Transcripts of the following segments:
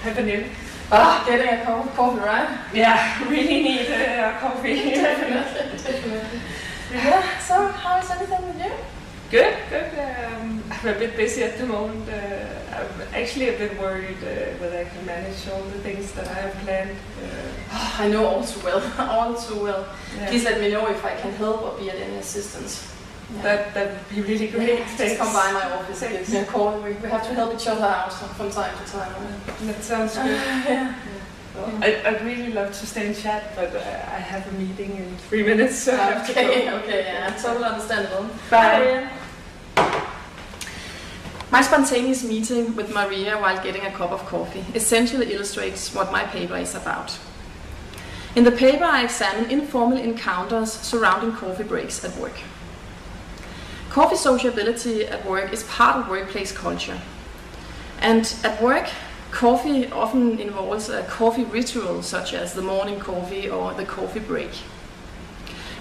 Pernille. Getting a cup of coffee, right? Yeah, really need a coffee. Definitely. Yeah, so how is everything with you? Good. I'm a bit busy at the moment. I'm actually a bit worried whether I can manage all the things that I have planned. I know all too well, Yeah. Please let me know if I can help or be at any assistance. That would be really great. Just come by my office and give me a call. We have to help each other out from time to time. That sounds good. Yeah. Well, I'd really love to stay and chat, but I have a meeting in 3 minutes, so I have to go. Okay, yeah, totally understandable. Bye. My spontaneous meeting with Maria while getting a cup of coffee essentially illustrates what my paper is about. In the paper, I examine informal encounters surrounding coffee breaks at work. Coffee sociability at work is part of workplace culture. And at work, coffee often involves a coffee ritual such as the morning coffee or the coffee break.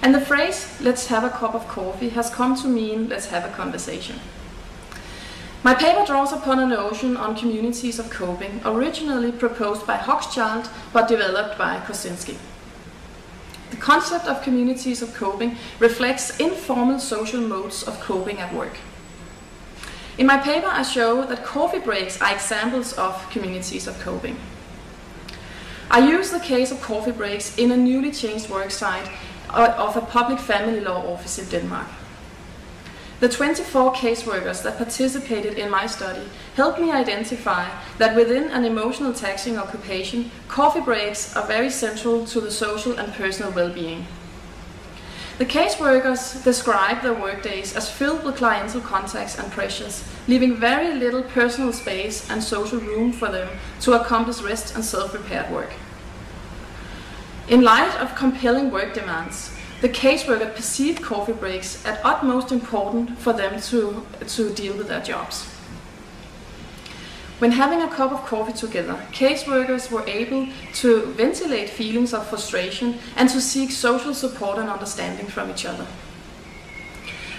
And the phrase, "let's have a cup of coffee," has come to mean "let's have a conversation." My paper draws upon a notion on communities of coping, originally proposed by Hochschild but developed by Kosinski. The concept of communities of coping reflects informal social modes of coping at work. In my paper, I show that coffee breaks are examples of communities of coping. I use the case of coffee breaks in a newly changed worksite of a public family law office in Denmark. The 24 caseworkers that participated in my study helped me identify that within an emotional taxing occupation, coffee breaks are very central to the social and personal well-being. The caseworkers describe their workdays as filled with cliental contacts and pressures, leaving very little personal space and social room for them to accomplish rest and self-prepared work. In light of compelling work demands, the caseworker perceived coffee breaks as utmost important for them to deal with their jobs. When having a cup of coffee together, caseworkers were able to ventilate feelings of frustration and to seek social support and understanding from each other.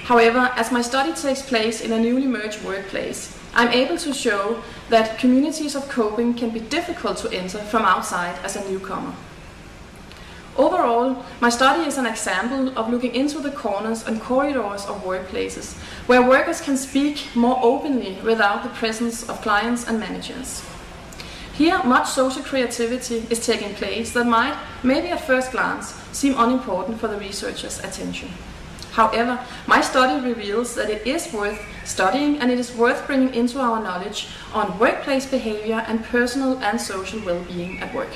However, as my study takes place in a newly merged workplace, I'm able to show that communities of coping can be difficult to enter from outside as a newcomer. Overall, my study is an example of looking into the corners and corridors of workplaces, where workers can speak more openly without the presence of clients and managers. Here, much social creativity is taking place that might, maybe at first glance, seem unimportant for the researcher's attention. However, my study reveals that it is worth studying and it is worth bringing into our knowledge on workplace behavior and personal and social well-being at work.